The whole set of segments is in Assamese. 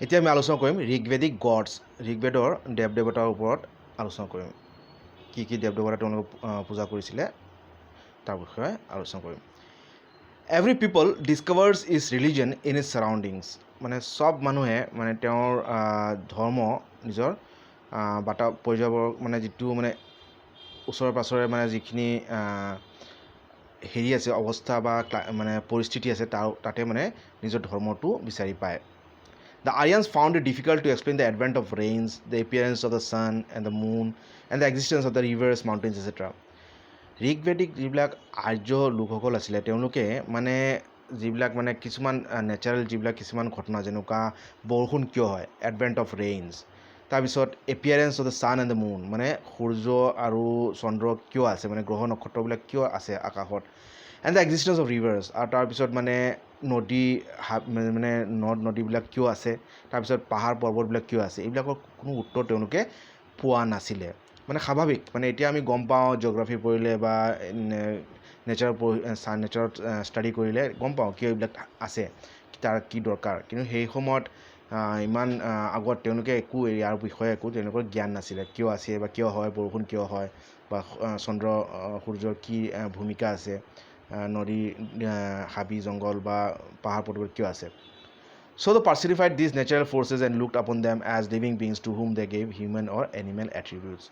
এতিয়া আমি আলোচনা কৰিম ঋগবেদিক গডছ, ঋগবেদৰ দেৱ দেৱতাৰ ওপৰত আলোচনা কৰিম। কি দেৱ দেৱতা তেওঁলোকে পূজা কৰিছিলে তাৰ বিষয়ে আলোচনা কৰিম। Every people discovers is religion in is surroundings, মানে চব মানুহে মানে তেওঁৰ ধৰ্ম নিজৰ পৰ্যায়ৰ মানে যিটো মানে ওচৰে পাছৰে মানে যিখিনি হেৰি আছে অৱস্থা বা মানে পৰিস্থিতি আছে তাতে মানে নিজৰ ধৰ্মটো বিচাৰি পায়। The Aryans found it difficult to explain the advent of rains, the appearance of the sun and the moon, and the existence of the rivers, mountains, etc. ঋগবেদিক যিবিলাক আৰ্য লোকসকল আছিলে তেওঁলোকে মানে যিবিলাক মানে কিছুমান নেচাৰেল যিবিলাক কিছুমান ঘটনা যেনেকুৱা বৰষুণ কিয় হয়, এডভেণ্ট অফ ৰেইনছ, তাৰপিছত appearance of the sun and the moon, মানে সূৰ্য আৰু চন্দ্ৰ কিয় আছে, মানে গ্ৰহ নক্ষত্ৰবিলাক কিয় আছে আকাশত, and the existence of reverse, আৰু তাৰপিছত মানে নদী মানে নদ নদীবিলাক কিয় আছে, তাৰপিছত পাহাৰ পৰ্বতবিলাক কিয় আছে, এইবিলাকৰ কোনো উত্তৰ তেওঁলোকে পোৱা নাছিলে। মানে স্বাভাৱিক, মানে এতিয়া আমি গম পাওঁ জিঅ'গ্ৰাফি পঢ়িলে বা নেচাৰত ষ্টাডি কৰিলে গম পাওঁ কিয় এইবিলাক আছে, তাৰ কি দৰকাৰ, কিন্তু সেই সময়ত ইমান আগত তেওঁলোকে একো ইয়াৰ বিষয়ে একো তেওঁলোকৰ জ্ঞান নাছিলে, কিয় আছে বা কিয় হয়, বৰষুণ কিয় হয়, বা চন্দ্ৰ সূৰ্যৰ কি ভূমিকা আছে, নদী হাবি জংঘল বা পাহাৰ পৰ্বত কিয় আছে। So they personified these natural forces and looked upon them as living beings to whom they gave human or animal attributes.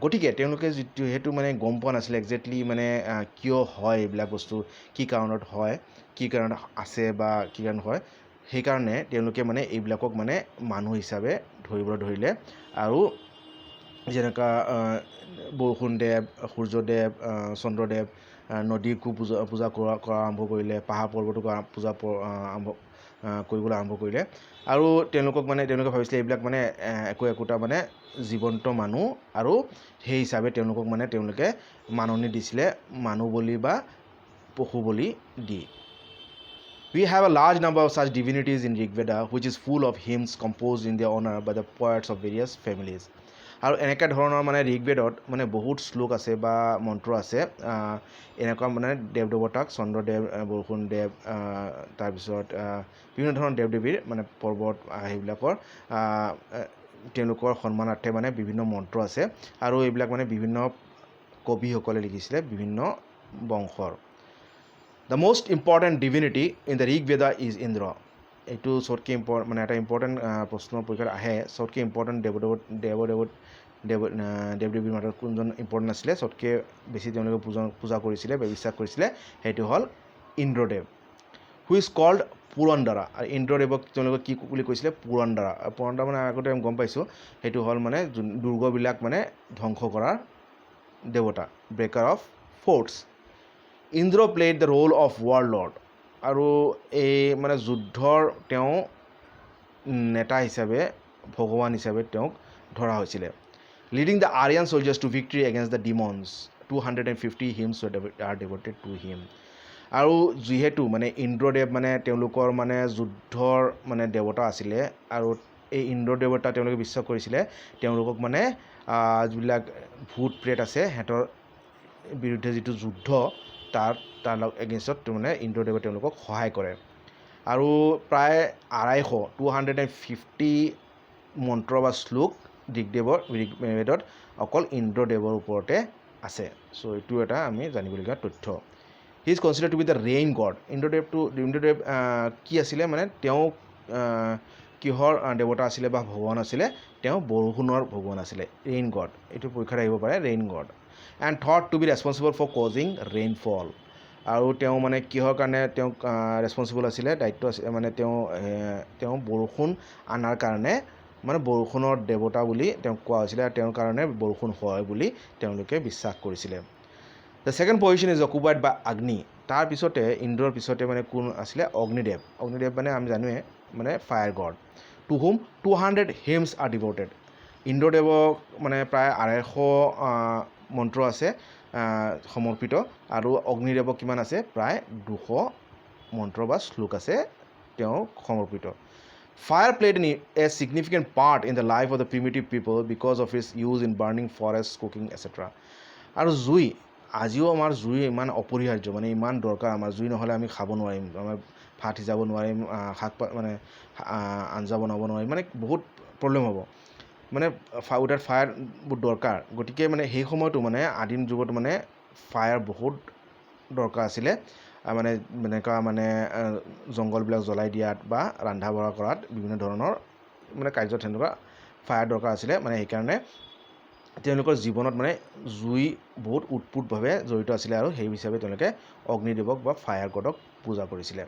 গতিকে তেওঁলোকে যিহেতু মানে গম পোৱা নাছিলে একজেক্টলি মানে কিয় হয় এইবিলাক বস্তু, কি কাৰণত হয়, কি কাৰণত আছে বা কি কাৰণত হয়, সেইকাৰণে তেওঁলোকে মানে এইবিলাকক মানে মানুহ হিচাপে ধৰিবলৈ ধৰিলে। আৰু যেনেকুৱা বৰষুণ দেৱ, সূৰ্যদেৱ, চন্দ্ৰদেৱ, নদীকো পূজা কৰা আৰম্ভ কৰিলে, পাহাৰ পৰ্বতকো পূজা কৰিবলৈ আৰম্ভ কৰিলে। আৰু তেওঁলোকে ভাবিছিলে এইবিলাক মানে একোটা মানে জীৱন্ত মানুহ, আৰু সেই হিচাপে তেওঁলোকে মাননি দিছিলে মানুহ বলি বা পশু বলি দি। We have a large number of such divinities in Rigveda, which is full of hymns composed in their honor by the poets of various families. আৰু এনেকুৱা ধৰণৰ মানে ঋগবেদত মানে বহুত শ্লোক আছে বা মন্ত্ৰ আছে এনেকুৱা মানে দেৱ দেৱতাক, চন্দ্ৰদেৱ, বৰষুণ দেৱ, তাৰপিছত বিভিন্ন ধৰণৰ দেৱ দেৱীৰ মানে পৰ্বত সেইবিলাকৰ তেওঁলোকৰ সন্মানাৰ্থে মানে বিভিন্ন মন্ত্ৰ আছে, আৰু এইবিলাক মানে বিভিন্ন কবিসকলে লিখিছিলে বিভিন্ন বংশৰ। The most important divinity in the Rig Veda is Indra. এইটো চবতকৈ মানে এটা ইম্পৰ্টেণ্ট প্ৰশ্ন পৰীক্ষাত আহে, চবতকৈ ইম্পৰ্টেণ্ট দেৱ দেৱীৰ মাজত কোনজন ইম্পৰ্টেণ্ট আছিলে, চবতকৈ বেছি তেওঁলোকে পূজা কৰিছিলে বা বিশ্বাস কৰিছিলে, সেইটো হ'ল ইন্দ্ৰদেৱ, হু ইজ কল্ড পুৰন্দৰা। আৰু ইন্দ্ৰদেৱক তেওঁলোকে কি বুলি কৈছিলে, পুৰন্দৰা। পুৰন্দৰা মানে আগতে আমি গম পাইছোঁ সেইটো হ'ল মানে দুৰ্গবিলাক মানে ধ্বংস কৰাৰ দেৱতা, breaker of forts. Indra played the role of war lord, আৰু এই মানে যুদ্ধৰ তেওঁ নেতা হিচাপে, ভগৱান হিচাপে তেওঁক ধৰা হৈছিলে। Leading the Aryan soldiers to victory against the demons, 250 hymns are devoted to him. আৰু যিহেতু মানে ইন্দ্ৰদেৱ মানে তেওঁলোকৰ মানে যুদ্ধৰ মানে দেৱতা আছিলে, আৰু এই ইন্দ্ৰ দেৱতা তেওঁলোকে বিশ্বাস কৰিছিলে তেওঁলোকক মানে যিবিলাক ভূত প্ৰেত আছে সিহঁতৰ বিৰুদ্ধে যিটো যুদ্ধ তাৰ এগেইনষ্টত মানে ইন্দ্ৰদেৱে তেওঁলোকক সহায় কৰে। আৰু প্ৰায় 250 মন্ত্ৰ বা শ্লোক ঋগবেদত অকল ইন্দ্ৰদেৱৰ ওপৰতে আছে। চ' এইটো এটা আমি জানিবলগীয়া তথ্য। He is considered to be the rain god. Indradev কি আছিলে, মানে তেওঁ কিহৰ দেৱতা আছিলে বা ভগৱান আছিলে, তেওঁ বৰষুণৰ ভগৱান আছিলে, ৰেইন গড। এইটো পৰীক্ষাত আহিব পাৰে, rain god. And thought to be responsible for causing rainfall. আৰু তেওঁ মানে কিহৰ কাৰণে তেওঁক ৰেছপনচিবল আছিলে, দায়িত্ব আছিলে, মানে তেওঁ বৰষুণ অনাৰ কাৰণে, মানে বৰষুণৰ দেৱতা বুলি তেওঁক কোৱা হৈছিলে, আৰু তেওঁৰ কাৰণে বৰষুণ হয় বুলি তেওঁলোকে বিশ্বাস কৰিছিলে। The second position is occupied by Agni. তাৰপিছতে ইন্দ্ৰৰ পিছতে মানে কোন আছিলে, অগ্নিদেৱ। অগ্নিদেৱ মানে আমি জানোৱে মানে fire god, to whom 200 hymns are devoted. ইন্দ্ৰদেৱক মানে প্ৰায় 250 মন্ত্ৰ আছে সমৰ্পিত, আৰু অগ্নিদেৱক কিমান আছে, প্ৰায় 200 মন্ত্ৰ বা শ্লোক আছে তেওঁক সমৰ্পিত। Fire played a significant part in the life of the primitive people because of its use in burning forests, cooking, etc. আৰু জুই, আজিও আমাৰ জুই ইমান অপৰিহাৰ্য, মানে ইমান দৰকাৰ আমাৰ, জুই নহ'লে আমি খাব নোৱাৰিম, আমাৰ ভাত সিজাব নোৱাৰিম, মানে আঞ্জা বনাব নোৱাৰিম, মানে বহুত প্ৰব্লেম হ'ব, মানে উইদাউট ফায়াৰ বহুত দৰকাৰ। গতিকে মানে সেই সময়তো মানে আদিম যুগত মানে ফায়াৰ বহুত দৰকাৰ আছিলে, মানে এনেকুৱা মানে জংঘলবিলাক জ্বলাই দিয়াত বা ৰন্ধা বঢ়া কৰাত বিভিন্ন ধৰণৰ মানে কাৰ্যত তেনেকুৱা ফায়াৰ দৰকাৰ আছিলে। মানে সেইকাৰণে তেওঁলোকৰ জীৱনত মানে জুই বহুত উৎপোতভাৱে জড়িত আছিলে আৰু সেই হিচাপে তেওঁলোকে অগ্নিদেৱক বা ফায়াৰ গডক পূজা কৰিছিলে।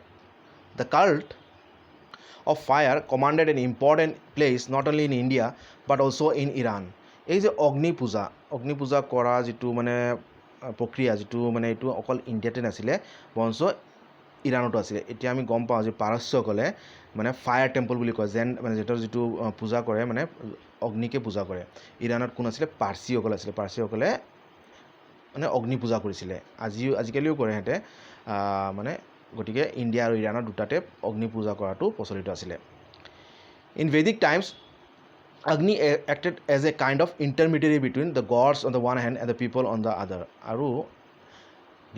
The cult of fire commanded an important place not only in India but also in Iran. এই যে অগ্নি পূজা কৰা যিটো মানে প্ৰক্ৰিয়া, যিটো মানে এইটো অকল ইণ্ডিয়াতে নাছিলে বৰঞ্চ ইৰাণতো আছিলে। এতিয়া আমি গম পাওঁ যে পাৰস্যসকলে মানে ফায়াৰ টেম্পল বুলি কয়, মানে যিটো পূজা কৰে মানে অগ্নিকে পূজা কৰে। ইৰাণত কোন আছিলে? পাৰ্চীসকল আছিলে। পাৰ্চীসকলে মানে অগ্নি পূজা কৰিছিলে, আজিকালিও কৰে সিহঁতে, মানে গতিকে ইণ্ডিয়া আৰু ইৰাণৰ দুটাতে অগ্নি পূজা কৰাটো প্ৰচলিত আছিলে। In Vedic times Agni acted as a kind of intermediary between the gods on the one hand and the people on the other. আৰু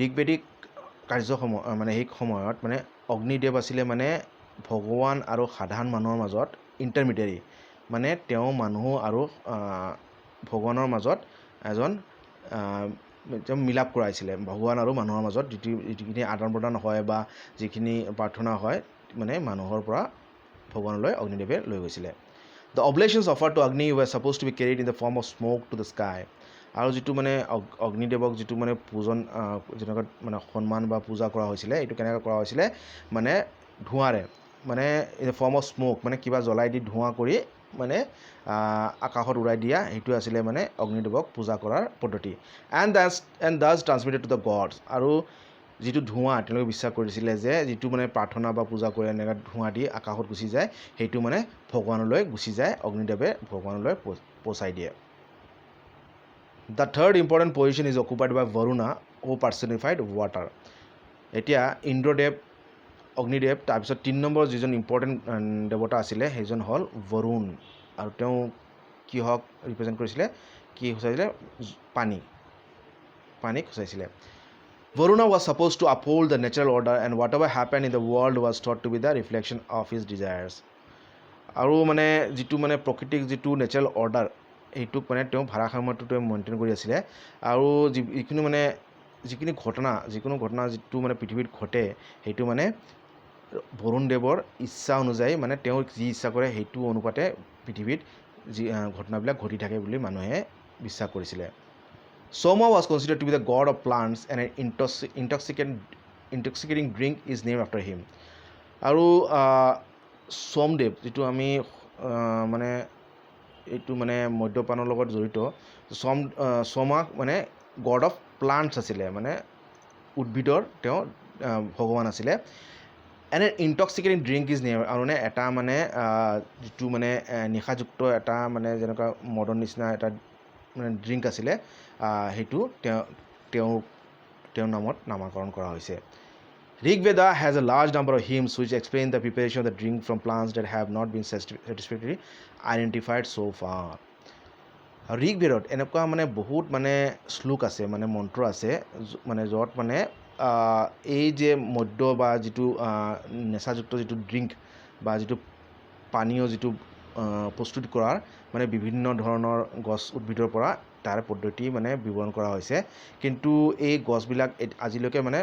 ঋগবেদিক কাৰ্যসমূহ মানে সেই সময়ত মানে অগ্নিদেৱ আছিলে মানে ভগৱান আৰু সাধাৰণ মানুহৰ মাজত ইণ্টাৰমিডিয়েৰী, মানে তেওঁ মানুহ আৰু ভগৱানৰ মাজত এজন মিলাপ কৰাইছিলে। ভগৱান আৰু মানুহৰ মাজত যিখিনি আদান প্ৰদান হয় বা যিখিনি প্ৰাৰ্থনা হয় মানে মানুহৰ পৰা ভগৱানলৈ অগ্নিদেৱে লৈ গৈছিলে। The oblations offered to Agni were supposed to be carried in the form of smoke to the sky. আৰু যিটো মানে অগ্নিদেৱক যিটো মানে পূজন যেনেকুৱা মানে সন্মান বা পূজা কৰা হৈছিলে, এইটো কেনেকৈ কৰা হৈছিলে মানে ধোঁৱাৰে, মানে in the form of smoke, মানে কিবা জ্বলাই দি ধোঁৱা কৰি মানে আকাশত উৰাই দিয়া, সেইটো আছিলে মানে অগ্নিদেৱক পূজা কৰাৰ পদ্ধতি। And thus transmitted to the gods. আৰু যিটো ধোঁৱা তেওঁলোকে বিশ্বাস কৰিছিলে যে যিটো মানে প্ৰাৰ্থনা বা পূজা কৰি এনেকৈ ধোঁৱা দি আকাশত গুচি যায়, সেইটো মানে ভগৱানলৈ গুচি যায়, অগ্নিদেৱে ভগৱানলৈ পচাই দিয়ে। The third important position is occupied by Varuna who personified water. এতিয়া ইন্দ্ৰদেৱ, অগ্নিদেৱ, তাৰপিছত 3 নম্বৰ যিজন ইম্পৰ্টেণ্ট দেৱতা আছিলে সেইজন হ'ল বৰুণ, আৰু তেওঁ কিহক ৰিপ্ৰেজেণ্ট কৰিছিলে, কি সূচাইছিলে? পানীক সূচাইছিলে। Varuna was supposed to uphold the natural order and whatever happened in the world was thought to be the reflection of his desires. আৰু মানে যিটো মানে প্ৰকৃতিক যিটো নেচাৰেল অৰ্ডাৰ সেইটোক মানে তেওঁ ভাৰসাম্যটো তেওঁ মেইনটেইন কৰি আছিলে। আৰু যিখিনি ঘটনা যিটো মানে পৃথিৱীত ঘটে সেইটো মানে বৰুণ দেৱৰ ইচ্ছা অনুযায়ী, মানে তেওঁ যি ইচ্ছা কৰে সেইটো অনুপাতে পৃথিৱীত যি ঘটনাবিলাক ঘটি থাকে বুলি মানুহে বিশ্বাস কৰিছিলে। Soma was considered to be the god of plants and an intoxicating drink is named after him. আৰু সোমদেৱ, যিটো আমি মানে এইটো মানে মদ্যপানৰ লগত জড়িত, সোমাক মানে গড অফ প্লাণ্টছ আছিলে, মানে উদ্ভিদৰ তেওঁ ভগৱান আছিলে। And an intoxicating drink is name, আৰু মানে এটা মানে যিটো মানে নিশাযুক্ত এটা মানে যেনেকুৱা মদৰ নিচিনা এটা মানে ড্ৰিংক আছিলে, সেইটো তেওঁৰ নামত নামাকৰণ কৰা হৈছে। Rig Veda has a large number of hymns which explain the preparation of the drink from plants that have not been satisfactorily identified so far. Rig বেদত এনেকুৱা মানে বহুত মানে শ্লোক আছে, মানে মন্ত্ৰ আছে, মানে য'ত মানে এই যে মদ্য বা যিটো নেচাযুক্ত যিটো ড্ৰিংক বা যিটো পানীয় যিটো প্ৰস্তুত কৰাৰ মানে বিভিন্ন ধৰণৰ গছ উদ্ভিদৰ পৰা তাৰ পদ্ধতি মানে বিৱৰণ কৰা হৈছে, কিন্তু এই গছবিলাক আজিলৈকে মানে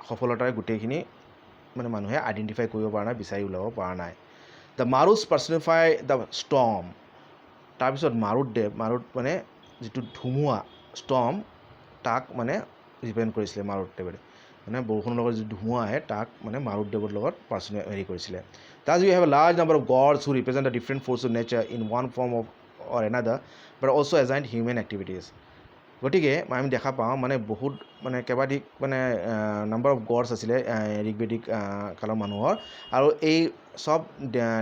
সফলতাৰে গোটেইখিনি মানে মানুহে আইডেণ্টিফাই কৰিব পৰা নাই, বিচাৰি ওলাব পৰা নাই। The Maruts personify the storm. তাৰপিছত মাৰুত মানে যিটো ধুমুহা, ষ্টৰ্ম, তাক মানে ৰিপ্ৰেজেণ্ট কৰিছিলে মাৰুতদেৱে, মানে বৰষুণৰ লগত যিটো ধুমুহা আহে তাক মানে মাৰুতদেৱৰ লগত কৰিছিলে। Thus we have a large number of gods who represent the different forces of nature in one form or another but also assigned human activities. গতিকে আমি দেখা পাওঁ মানে বহুত মানে কেইবাধিক মানে নাম্বাৰ অফ গডছ আছিলে ঋগবেদিক কালৰ মানুহৰ, আৰু এই চব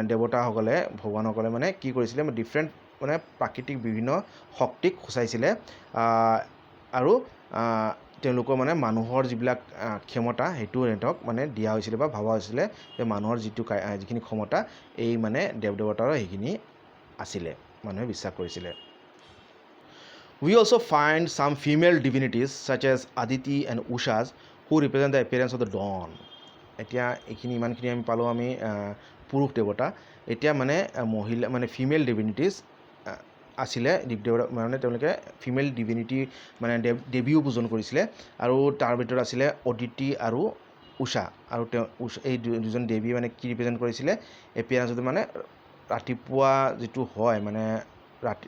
দেৱতাসকলে ভগৱানসকলে মানে কি কৰিছিলে, ডিফাৰেণ্ট মানে প্ৰাকৃতিক বিভিন্ন শক্তিক সূচাইছিলে, আৰু তেওঁলোকৰ মানে মানুহৰ যিবিলাক ক্ষমতা সেইটো সিহঁতক মানে দিয়া হৈছিলে বা ভবা হৈছিলে যে মানুহৰ যিখিনি ক্ষমতা এই মানে দেৱতাৰো সেইখিনি আছিলে, মানুহে বিশ্বাস কৰিছিলে। We also find some female divinities such as Aditi and Ushas who represent the appearance of the dawn. এতিয়া এইখিনি ইমানখিনি আমি পালোঁ আমি পুৰুষ দেৱতা এতিয়া মানে মহিলা মানে ফিমেল ডিভিনিটিজ আছিলে দেৱ দেৱতা মানে তেওঁলোকে ফিমেল ডিভিনিটি মানে দেৱীও পূজন কৰিছিলে আৰু তাৰ ভিতৰত আছিলে অদিতি আৰু উষা আৰু তেওঁ এই দুজন দেৱী মানে কি ৰিপ্ৰেজেণ্ট কৰিছিলে এপিয়াৰেঞ্চত মানে ৰাতিপুৱা যিটো হয় মানে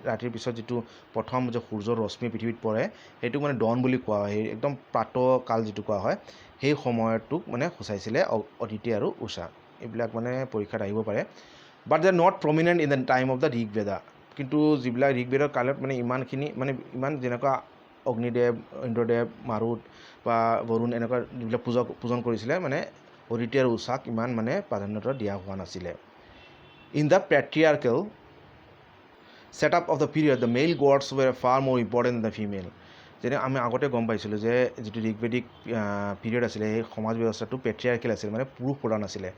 ৰাতিৰ পিছত যিটো প্ৰথম যে সূৰ্যৰ ৰশ্মি পৃথিৱীত পৰে সেইটোক মানে ডন বুলি কোৱা হয়, সেই একদম প্ৰাতঃকাল যিটো কোৱা হয় সেই সময়টোক মানে সূচাইছিলে অদিতি আৰু উষা। এইবিলাক মানে পৰীক্ষাত আহিব পাৰে, but they are not prominent in the time of the Rigveda. কিন্তু যিবিলাক ঋগবেদৰ কালত মানে ইমানখিনি মানে ইমান যেনেকুৱা অগ্নিদেৱ, ইন্দ্ৰদেৱ, মাৰুত বা বৰুণ এনেকুৱা যিবিলাক পূজন কৰিছিলে মানে অদিতি আৰু উষাক ইমান মানে প্ৰাধান্যতা দিয়া হোৱা নাছিলে। In the patriarchal setup of the period the male gods were far more important the female. যেনে আমি আগতে গম পাইছিলোঁ যে যিটো ঋগবেদিক পিৰিয়ড আছিলে সেই সমাজ ব্যৱস্থাটো পেট্ৰিয়াৰ্কেল আছিলে, মানে পুৰুষ প্ৰধান আছিলে।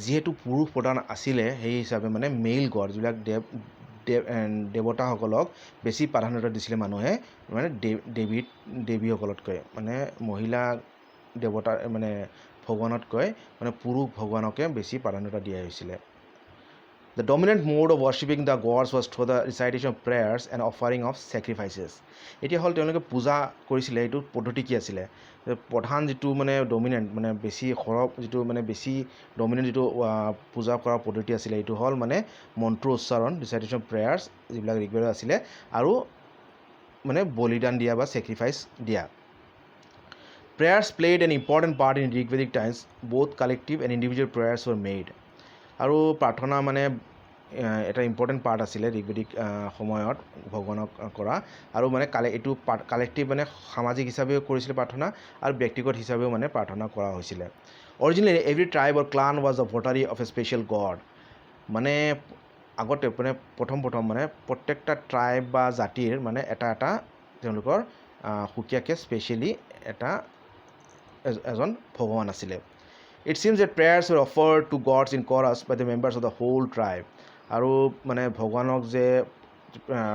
যিহেতু পুৰুষ প্ৰধান আছিলে সেই হিচাপে মানে মেইল গড যিবিলাক দেৱতাসকলক বেছি প্ৰাধান্যতা দিছিলে মানুহে মানে দেৱীসকলতকৈ, মানে মহিলা দেৱতা মানে ভগৱানতকৈ মানে পুৰুষ ভগৱানকে বেছি প্ৰাধান্যতা দিয়া হৈছিলে। The dominant mode of worshipping the gods was through the recitation of prayers and offering of sacrifices. এতিয়া হ'ল তেওঁলোকে পূজা কৰিছিলে, এইটো পদ্ধতি কি আছিলে? প্ৰধান যিটো মানে ডমিনেণ্ট মানে বেছি সৰহ যিটো মানে বেছি ডমিনেণ্ট যিটো পূজা কৰা পদ্ধতি আছিলে এইটো হ'ল মানে মন্ত্ৰ উচ্চাৰণ, ৰিচাইটেশ্যন অফ প্ৰেয়াৰ্ছ যিবিলাক ঋগবেদত আছিলে, আৰু মানে বলিদান দিয়া বা ছেক্ৰিফাইচ দিয়া। Prayers played an important part in Rigvedic times. Both collective and individual prayers were made. আৰু প্ৰাৰ্থনা মানে এটা ইম্পৰ্টেণ্ট পাৰ্ট আছিলে ঋগবেদিক সময়ত ভগৱানক কৰা, আৰু মানে এইটো কালেক্টিভ মানে সামাজিক হিচাপেও কৰিছিলে প্ৰাৰ্থনা আৰু ব্যক্তিগত হিচাপেও মানে প্ৰাৰ্থনা কৰা হৈছিলে। Originally every tribe or clan was the votary of a special god. মানে আগতে মানে প্ৰথম মানে প্ৰত্যেকটা ট্ৰাইব বা জাতিৰ মানে এটা তেওঁলোকৰ সুকীয়াকৈ স্পেচিয়েলি এজন ভগৱান আছিলে। It seems that prayers were offered to gods in chorus by the members of the whole tribe. আৰু মানে ভগৱানক যে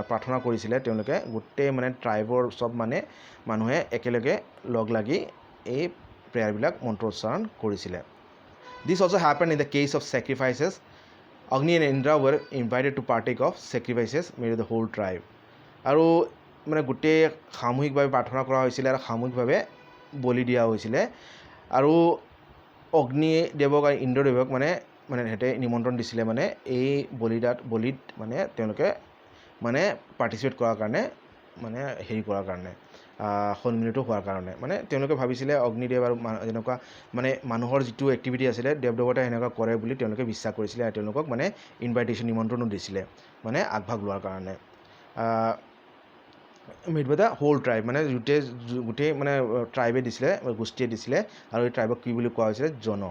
প্ৰাৰ্থনা কৰিছিলে তেওঁলোকে গোটেই মানে ট্ৰাইবৰ চব মানে মানুহে একেলগে লগ লাগি এই প্ৰেয়াৰবিলাক মন্ত্ৰ উচ্চাৰণ কৰিছিলে। This also happened in the case of sacrifices. Agni and Indra were invited to partake of sacrifices made of the whole tribe. আৰু মানে গোটেই সামূহিকভাৱে প্ৰাৰ্থনা কৰা হৈছিলে আৰু সামূহিকভাৱে বলি দিয়া হৈছিলে, আৰু অগ্নিদেৱক আৰু ইন্দ্ৰদেৱক মানে সিহঁতে নিমন্ত্ৰণ দিছিলে মানে এই বলিত মানে তেওঁলোকে মানে পাৰ্টিচিপেট কৰাৰ কাৰণে মানে হেৰি কৰাৰ কাৰণে সন্মিলিত হোৱাৰ কাৰণে মানে তেওঁলোকে ভাবিছিলে অগ্নিদেৱ আৰু যেনেকুৱা মানে মানুহৰ যিটো এক্টিভিটি আছিলে দেৱতাই সেনেকুৱা কৰে বুলি তেওঁলোকে বিশ্বাস কৰিছিলে, আৰু তেওঁলোকক মানে ইনভাইটেশ্যন নিমন্ত্ৰণো দিছিলে মানে আগভাগ লোৱাৰ কাৰণে। Made by the whole tribe মানে গোটেই মানে ট্ৰাইবে দিছিলে, গোষ্ঠীয়ে দিছিলে, আৰু এই ট্ৰাইবক কি বুলি কোৱা হৈছিলে? জন।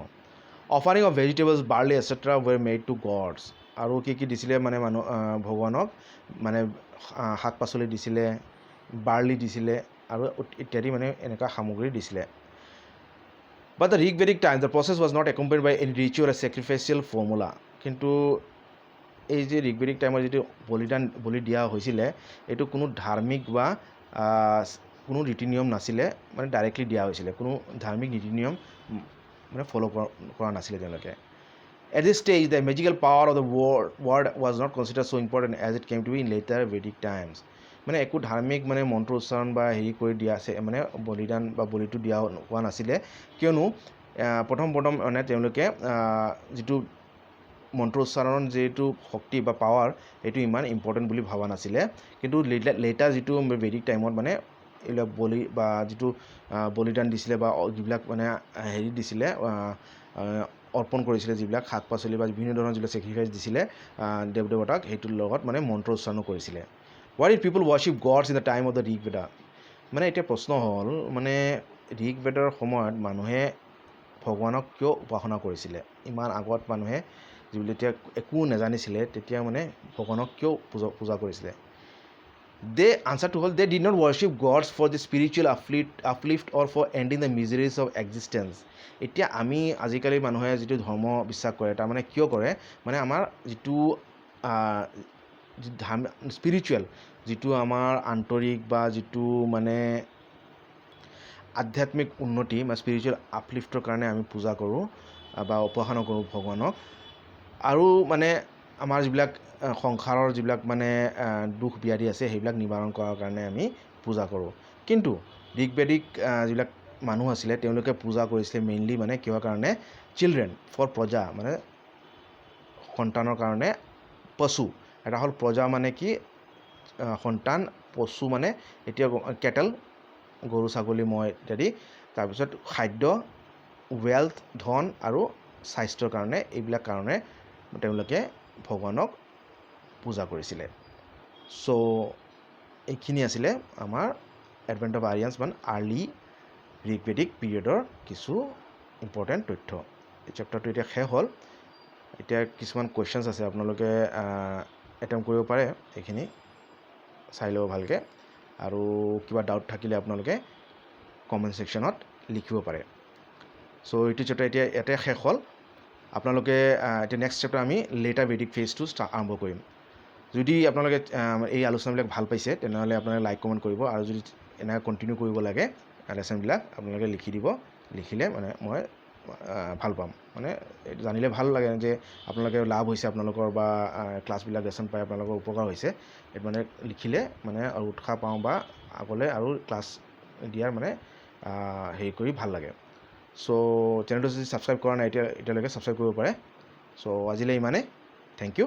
Offering of vegetables, barley etcetera were made to gods. আৰু কি দিছিলে মানে ভগৱানক মানে শাক পাচলি দিছিলে, বাৰ্লি দিছিলে আৰু ইত্যাদি মানে এনেকুৱা সামগ্ৰী দিছিলে। But the Rigvedic time the process was not accompanied by any ritual a sacrificial formula. কিন্তু এই যে ঋগবেদিক টাইমত যিটো বলি দিয়া হৈছিলে এইটো কোনো ধাৰ্মিক বা কোনো ৰীতি নিয়ম নাছিলে, মানে ডাইৰেক্টলি দিয়া হৈছিলে, কোনো ধাৰ্মিক নীতি নিয়ম মানে ফ'ল' কৰা নাছিলে তেওঁলোকে। At this stage, the magical power of the word was not considered so important as it came to be in later Vedic times. মানে একো ধাৰ্মিক মানে মন্ত্ৰ উচ্চাৰণ বা হেৰি কৰি দিয়া আছে মানে বলিদান বা বলিটো দিয়া হোৱা নাছিলে, কিয়নো প্ৰথম মানে তেওঁলোকে যিটো মন্ত্ৰ উচ্চাৰণৰ যিটো শক্তি বা পাৱাৰ সেইটো ইমান ইম্পৰ্টেণ্ট বুলি ভবা নাছিলে। কিন্তু লেটাৰ যিটো বেদিক টাইমত মানে এইবিলাক বলি বা যিটো বলিদান দিছিলে বা যিবিলাক মানে হেৰি দিছিলে অৰ্পণ কৰিছিলে, যিবিলাক শাক পাচলি বা বিভিন্ন ধৰণৰ যিবিলাক ছেক্ৰিফাইচ দিছিলে দেৱতাক, সেইটোৰ লগত মানে মন্ত্ৰ উচ্চাৰণো কৰিছিলে। Why did people worship gods in the time of the Rigveda? মানে এতিয়া প্ৰশ্ন হ'ল মানে ঋগবেদৰ সময়ত মানুহে ভগৱানক কিয় উপাসনা কৰিছিলে? ইমান আগত মানুহে যিবিলাক এতিয়া একো নাজানিছিলে তেতিয়া মানে ভগৱানক কিয় পূজা কৰিছিলে? আনচাৰটো হ'ল they did not worship gods for the spiritual uplift or for ending the miseries of existence. এতিয়া আমি আজিকালি মানুহে যিটো ধৰ্ম বিশ্বাস কৰে তাৰমানে কিয় কৰে মানে আমাৰ যিটো স্পিৰিচুৱেল যিটো আমাৰ আন্তৰিক বা যিটো মানে আধ্যাত্মিক উন্নতি বা স্পিৰিচুৱেল আপলিফ্টৰ কাৰণে আমি পূজা কৰোঁ বা উপাসনা কৰোঁ ভগৱানক। আৰু মানে আমাৰ যিবিলাক সংসাৰৰ যিবিলাক মানে দুখ ব্যাধি আছে সেইবিলাক নিবাৰণ কৰাৰ কাৰণে আমি পূজা কৰোঁ। কিন্তু ঋগবেদিক যিবিলাক মানুহ আছিলে তেওঁলোকে পূজা কৰিছিলে মেইনলি মানে কিহৰ কাৰণে? চিলড্ৰেন, ফৰ প্ৰজা, মানে সন্তানৰ কাৰণে। পশু, এটা হ'ল প্ৰজা মানে কি সন্তান, পশু মানে এতিয়া কেটেল, গৰু ছাগলী ম'হ ইত্যাদি। তাৰপিছত খাদ্য, ৱেল্থ, ধন আৰু স্বাস্থ্যৰ কাৰণে, এইবিলাক কাৰণে তেওঁলোকে ভগৱানক পূজা কৰিছিলে। চ' এইখিনি আছিলে আমাৰ এডভেণ্ট অফ আৰিয়ানছ মানে আৰ্লি ঋগবেদিক পিৰিয়ডৰ কিছু ইম্পৰ্টেণ্ট তথ্য। এই চেপ্টাৰটো এতিয়া শেষ হ'ল। এতিয়া কিছুমান কুৱেশ্যনছ আছে, আপোনালোকে এটেম্প কৰিব পাৰে, এইখিনি চাই ল'ব ভালকৈ। আৰু কিবা ডাউট থাকিলে আপোনালোকে কমেণ্ট ছেকশ্যনত লিখিব পাৰে। চ' এইটো চেপ্টাৰ এতিয়া ইয়াতে শেষ হ'ল। আপোনালোকে এতিয়া নেক্সট চেপ্টাৰ আমি লেটাৰ বেদিক ফেজটো আৰম্ভ কৰিম। যদি আপোনালোকে এই আলোচনাবিলাক ভাল পাইছে তেনেহ'লে আপোনালোকে লাইক কমেণ্ট কৰিব, আৰু যদি এনেকৈ কণ্টিনিউ কৰিব লাগে লেচনবিলাক আপোনালোকে লিখি দিব। লিখিলে মানে মই ভাল পাম, মানে জানিলে ভাল লাগে যে আপোনালোকে লাভ হৈছে আপোনালোকৰ, বা ক্লাছবিলাক লেচন পাই আপোনালোকৰ উপকাৰ হৈছে। এইটো মানে লিখিলে মানে আৰু উৎসাহ পাওঁ বা আগলৈ আৰু ক্লাছ দিয়াৰ মানে হেৰি কৰি ভাল লাগে। চ' চেনেলটো যদি ছাবস্ক্ৰাইব কৰা নাই এতিয়ালৈকে ছাবস্ক্ৰাইব কৰিব পাৰে। চ' আজিলৈ ইমানেই। Thank U.